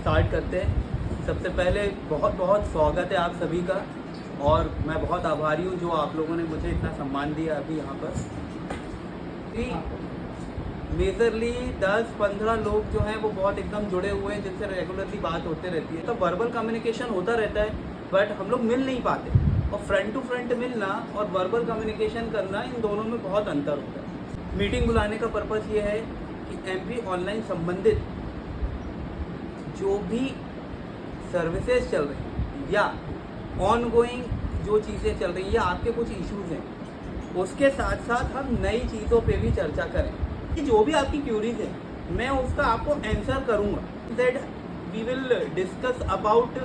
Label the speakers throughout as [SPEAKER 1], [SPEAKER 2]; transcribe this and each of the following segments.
[SPEAKER 1] Start करते हैं। सबसे पहले बहुत बहुत स्वागत है आप सभी का, और मैं बहुत आभारी हूँ जो आप लोगों ने मुझे इतना सम्मान दिया अभी यहाँ पर। कि मेजरली 10-15 लोग जो हैं वो बहुत एकदम जुड़े हुए हैं, जिनसे रेगुलरली बात होते रहती है। तो वर्बल कम्युनिकेशन होता रहता है, बट हम लोग मिल नहीं पाते, और फ्रंट टू फ्रंट मिलना और वर्बल कम्युनिकेशन करना, इन दोनों में बहुत अंतर होता है। मीटिंग बुलाने का पर्पस ये है कि एमपी ऑनलाइन संबंधित जो भी सर्विसेज चल रही हैं या ऑन गोइंग जो चीज़ें चल रही हैं या आपके कुछ इश्यूज़ हैं, उसके साथ साथ हम नई चीज़ों पे भी चर्चा करें कि जो भी आपकी क्यूरीज है मैं उसका आपको आंसर करूँगा। That we will discuss about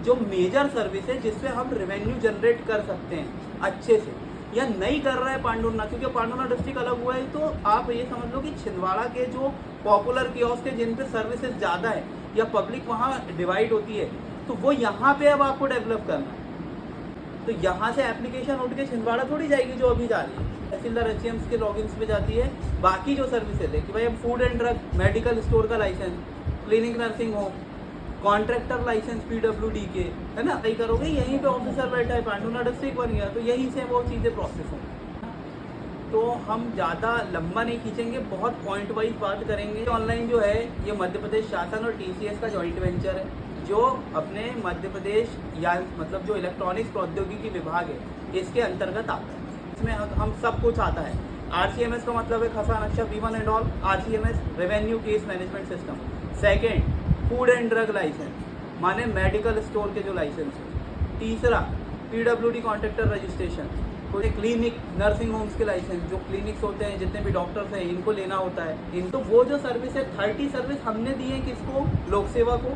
[SPEAKER 1] जो मेजर सर्विस है जिससे हम रेवेन्यू जनरेट कर सकते हैं अच्छे से, या नहीं कर रहा है पांडुर्ना, क्योंकि पांडुर्ना डिस्ट्रिक्ट अलग हुआ है। तो आप ये समझ लो कि छिंदवाड़ा के जो पॉपुलर कियोस्क है जिन पे सर्विसेज ज़्यादा है या पब्लिक वहाँ डिवाइड होती है, तो वो यहाँ पे अब आपको डेवलप करना है। तो यहाँ से एप्लीकेशन उठ के छिंदवाड़ा थोड़ी जाएगी जो अभी जा रही है, तहसीलदार एचएम्स के लॉगिन्स पे जाती है। बाकी जो सर्विसेज है कि भाई अब food and drug, medical store का licence, clinic nursing home, contractor licence PWD के, है ना, सही करोगे यहीं पे ऑफिसर बैठा है, पांडुर्ना डिस्ट्रिक्ट बन गया, तो यहीं से वो चीज़ें प्रोसेस होंगी। तो हम ज़्यादा लंबा नहीं खींचेंगे, बहुत पॉइंट वाइज बात करेंगे। ऑनलाइन जो है ये मध्य प्रदेश शासन और टीसीएस का जॉइंट वेंचर है, जो अपने मध्य प्रदेश या मतलब जो इलेक्ट्रॉनिक्स प्रौद्योगिकी विभाग है इसके अंतर्गत आता है। इसमें हम सब कुछ आता है। आरसीएमएस का मतलब है खसा नक्शा V1 and all, RCMS revenue case management system. Second, food and drug license माने मेडिकल स्टोर के जो लाइसेंस है। तीसरा, पीडब्ल्यूडी कॉन्ट्रैक्टर रजिस्ट्रेशन, कोई क्लिनिक नर्सिंग होम्स के लाइसेंस, जो क्लिनिक्स होते हैं जितने भी डॉक्टर्स हैं इनको लेना होता है। इनको वो जो सर्विस है 30 सर्विस हमने दी है किसको, लोक सेवा को,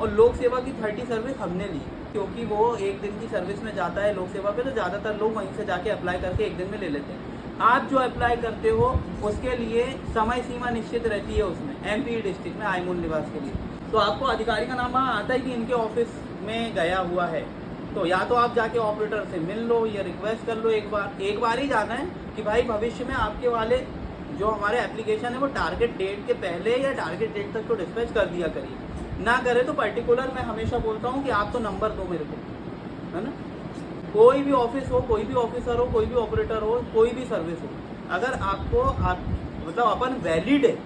[SPEAKER 1] और लोक सेवा की 30 सर्विस हमने ली, क्योंकि वो एक दिन की सर्विस में जाता है लोक सेवा पे, तो ज़्यादातर लोग वहीं से जाके अप्लाई करके एक दिन में ले लेते हैं। आप जो अप्लाई करते हो उसके लिए समय सीमा निश्चित रहती है उसमें, एमपी डिस्ट्रिक्ट में आयमूल निवास के लिए। तो आपको अधिकारी का नाम वहाँ आता है कि इनके ऑफिस में गया हुआ है, तो या तो आप जाके ऑपरेटर से मिल लो या रिक्वेस्ट कर लो। एक बार ही जाना है कि भाई भविष्य में आपके वाले जो हमारे एप्लीकेशन है वो टारगेट डेट के पहले या टारगेट डेट तक तो डिस्पैच कर दिया करिए। ना करे तो पर्टिकुलर मैं हमेशा बोलता हूँ कि आप तो नंबर दो मेरे को, है ना। कोई भी ऑफिस हो, कोई भी ऑफिसर हो, कोई भी ऑपरेटर हो, कोई भी सर्विस हो, अगर आपको मतलब अपन वैलिड है,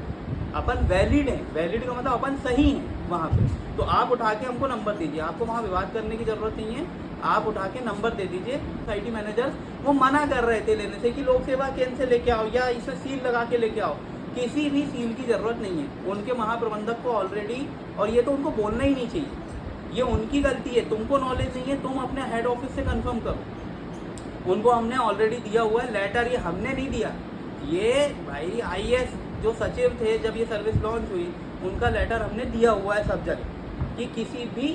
[SPEAKER 1] अपन वैलिड है, वैलिड का मतलब अपन सही है वहाँ पे, तो आप उठा के हमको नंबर दीजिए। आपको वहाँ विवाद करने की ज़रूरत नहीं है, आप उठा के नंबर दे दीजिए। सोसाइटी मैनेजर वो मना कर रहे थे लेने से कि लोक सेवा केंद्र से लेके आओ या इसमें सील लगा के लेके आओ। किसी भी सील की ज़रूरत नहीं है, उनके महाप्रबंधक को ऑलरेडी, और ये तो उनको बोलना ही नहीं चाहिए, ये उनकी गलती है, तुमको नॉलेज नहीं है, तुम अपने हेड ऑफिस से कंफर्म करो। उनको हमने ऑलरेडी दिया हुआ है लेटर, ये हमने नहीं दिया, ये भाई आईएएस जो सचिव थे जब ये सर्विस लॉन्च हुई उनका लेटर हमने दिया हुआ है सब जगह कि किसी भी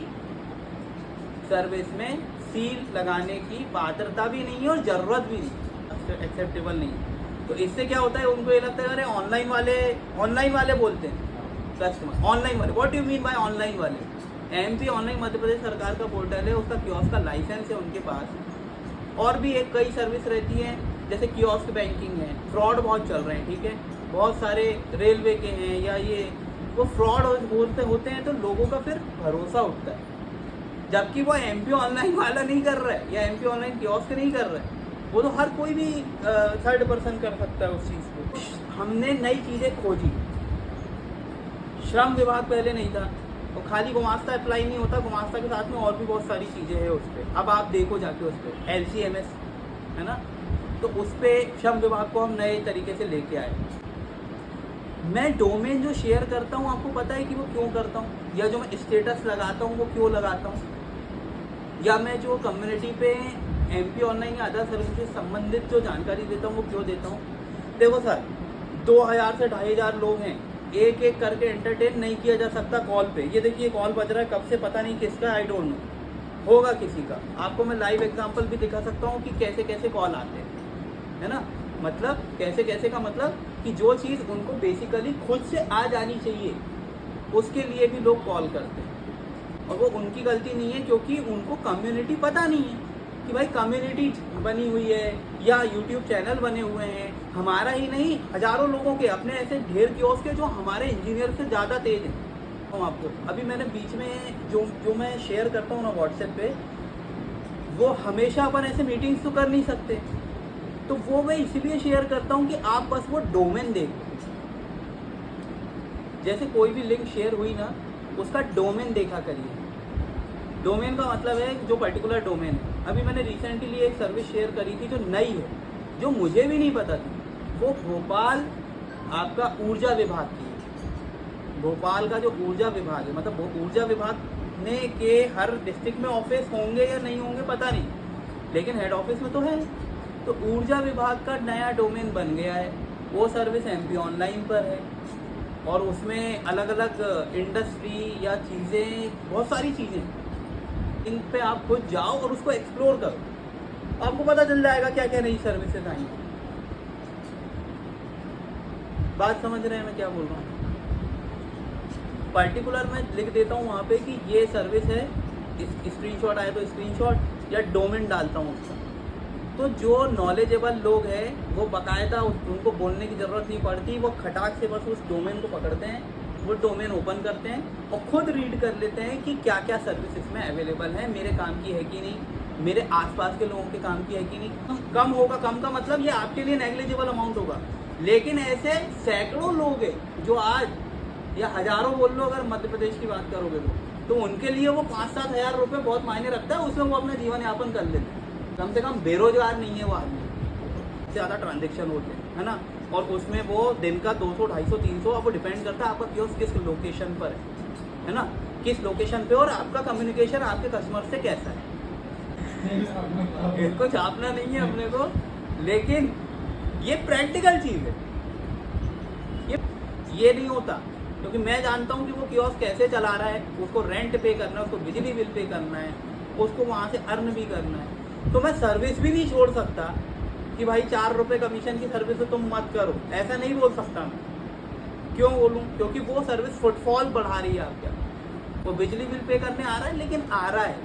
[SPEAKER 1] सर्विस में सील लगाने की पात्रता भी नहीं है और ज़रूरत भी नहीं, एक्सेप्टेबल नहीं है। तो इससे क्या होता है, उनको ये लगता है अरे ऑनलाइन वाले बोलते हैं कस्टमर, ऑनलाइन वाले, what you mean by online वाले। एमपी ऑनलाइन मध्य प्रदेश सरकार का पोर्टल है, उसका कियोस्क का लाइसेंस है उनके पास। और भी एक कई सर्विस रहती हैं, जैसे कियोस्क बैंकिंग है, फ्रॉड बहुत चल रहे हैं, ठीक है, बहुत सारे रेलवे के हैं या ये, वो फ्रॉड होते हैं, तो लोगों का फिर भरोसा उठता है। जबकि वो एमपी ऑनलाइन वाला नहीं कर रहा है या एमपी ऑनलाइन कियोस्क नहीं कर रहा है, वो तो हर कोई भी थर्ड पर्सन कर सकता है उस चीज़ को। हमने नई चीज़ें खोजी, श्रम विभाग पहले नहीं था, और खाली गुमास्ता अप्लाई नहीं होता, गुमास्ता के साथ में और भी बहुत सारी चीज़ें हैं उस पर। अब आप देखो जाके उस पर LCMS है ना, तो उस पर श्रम विभाग को हम नए तरीके से लेके आए। मैं डोमेन जो शेयर करता हूँ आपको पता है कि वो क्यों करता हूँ, या जो मैं स्टेटस लगाता हूँ वो क्यों लगाता हूँ, या मैं जो कम्युनिटी पे एमपी ऑनलाइन या अदर सर्विस से संबंधित जो जानकारी देता हूँ वो क्यों देता हूँ। देखो सर, 2000 से 2500 लोग हैं, एक एक करके एंटरटेन नहीं किया जा सकता कॉल पे। ये देखिए कॉल बज रहा है, कब से पता नहीं किसका, आई डोंट नो, होगा किसी का। आपको मैं लाइव एग्जांपल भी दिखा सकता हूँ कि कैसे कैसे कॉल आते हैं, है ना। मतलब कैसे कैसे का मतलब कि जो चीज़ उनको बेसिकली खुद से आ जानी चाहिए उसके लिए भी लोग कॉल करते हैं, और वो उनकी गलती नहीं है, क्योंकि उनको कम्युनिटी पता नहीं है कि भाई कम्युनिटी बनी हुई है या यूट्यूब चैनल बने हुए हैं। हमारा ही नहीं, हज़ारों लोगों के अपने ऐसे ढेर कियोस्क के जो हमारे इंजीनियर से ज़्यादा तेज हैं, हूँ आपको, अभी मैंने बीच में जो मैं शेयर करता हूँ ना व्हाट्सएप पे, वो हमेशा अपन ऐसे मीटिंग्स तो कर नहीं सकते, तो वो मैं इसीलिए शेयर करता हूँ कि आप बस वो डोमेन देखो। जैसे कोई भी लिंक शेयर हुई ना, उसका डोमेन देखा करिए। डोमेन का मतलब है जो पर्टिकुलर डोमेन है। अभी मैंने रिसेंटली एक सर्विस शेयर करी थी जो नई है, जो मुझे भी नहीं पता थी। वो भोपाल आपका ऊर्जा विभाग की है। भोपाल का जो ऊर्जा विभाग है, मतलब वो ऊर्जा विभाग ने के हर डिस्ट्रिक्ट में ऑफिस होंगे या नहीं होंगे पता नहीं, लेकिन हेड ऑफिस में तो है। तो ऊर्जा विभाग का नया डोमेन बन गया है। वो सर्विस MP ऑनलाइन पर है और उसमें अलग अलग इंडस्ट्री या चीज़ें, बहुत सारी चीज़ें, इन पे आप खुद जाओ और उसको एक्सप्लोर करो, आपको पता चल जाएगा क्या क्या नई सर्विसेज आई हैं। बात समझ रहे हैं मैं क्या बोल रहा हूँ? पर्टिकुलर मैं लिख देता हूँ वहाँ पे कि ये सर्विस है, स्क्रीनशॉट आए तो स्क्रीनशॉट या डोमेन डालता हूँ उसका। तो जो नॉलेजेबल लोग हैं वो बाकायदा उनको बोलने की ज़रूरत नहीं पड़ती, वो खटाक से बस उस डोमेन को पकड़ते हैं, वो डोमेन ओपन करते हैं और खुद रीड कर लेते हैं कि क्या क्या सर्विस इसमें अवेलेबल है, मेरे काम की है कि नहीं, मेरे आसपास के लोगों के काम की है कि नहीं। कम होगा, कम का मतलब ये आपके लिए नेग्लिजिबल अमाउंट होगा, लेकिन ऐसे सैकड़ों लोग हैं जो आज, या हज़ारों बोल लो अगर मध्य प्रदेश की बात करोगे तो उनके लिए वो 5-7 हज़ार रुपये बहुत मायने रखता है, उसमें वो अपना जीवन यापन कर लेते हैं। कम से कम बेरोजगार नहीं है वो आदमी, ज़्यादा ट्रांजेक्शन होते हैं, है ना। और उसमें वो दिन का 200, 250, 300, आपको डिपेंड करता है आपका कियोस्क किस लोकेशन पर है ना, किस लोकेशन पे, और आपका कम्युनिकेशन आपके कस्टमर से कैसा है। इसको छापना नहीं है अपने को, लेकिन ये प्रैक्टिकल चीज़ है। ये नहीं होता क्योंकि मैं जानता हूँ कि वो कियोस्क कैसे चला रहा है, उसको रेंट पे करना है, उसको बिजली बिल पे करना है, उसको वहाँ से अर्न भी करना है। तो मैं सर्विस भी नहीं छोड़ सकता कि भाई 4 रुपये कमीशन की सर्विस तो तुम मत करो, ऐसा नहीं बोल सकता मैं। क्यों बोलूँ? क्योंकि वो सर्विस फुटफॉल बढ़ा रही है आपका। वो बिजली बिल पे करने आ रहा है, लेकिन आ रहा है,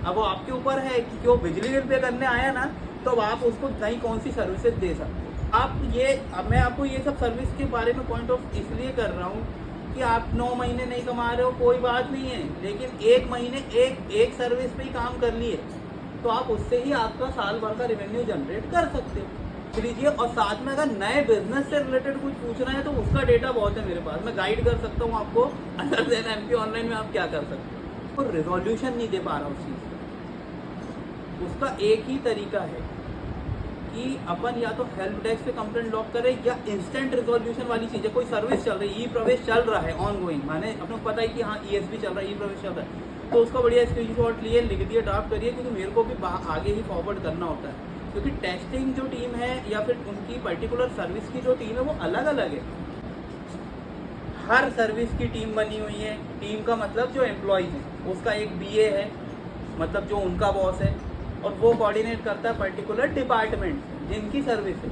[SPEAKER 1] अब वो आपके ऊपर है कि वो बिजली बिल पे करने आया ना, तो अब आप उसको नई कौन सी सर्विसेज दे सकते हो। अब मैं आपको ये सब सर्विस के बारे में पॉइंट ऑफ इसलिए कर रहा हूँ कि आप 9 महीने नहीं कमा रहे हो, कोई बात नहीं है, लेकिन 1 महीने एक सर्विस पे ही काम कर लिए तो आप उससे ही आपका साल भर का रेवेन्यू जनरेट कर सकते हो। लीजिए, और साथ में अगर नए बिजनेस से रिलेटेड कुछ पूछना है तो उसका डेटा बहुत है मेरे पास, मैं गाइड कर सकता हूँ आपको। अदर देन MP ऑनलाइन में आप क्या कर सकते हो, तो रिजोल्यूशन नहीं दे पा रहा उस चीज़ का। उसका एक ही तरीका है कि अपन या तो हेल्प डेस्क पे कंप्लेंट लॉक करें या इंस्टेंट रिजोल्यूशन वाली चीज़ें। कोई सर्विस चल रही है, ई प्रवेश चल रहा है ऑन गोइंग, माने अपने को पता है कि हाँ ESP चल रहा है, ई प्रवेश चल रहा है, तो उसका बढ़िया स्क्रीनशॉट लिए लिख दिए, ड्राफ्ट करिए, क्योंकि मेरे को भी आगे ही फॉरवर्ड करना होता है। क्योंकि टेस्टिंग जो टीम है या फिर उनकी पर्टिकुलर सर्विस की जो टीम है वो अलग अलग है। हर सर्विस की टीम बनी हुई है। टीम का मतलब जो एम्प्लॉयज़ है उसका एक BA है, मतलब जो उनका बॉस है, और वो कोऑर्डिनेट करता है पर्टिकुलर डिपार्टमेंट जिनकी सर्विस है।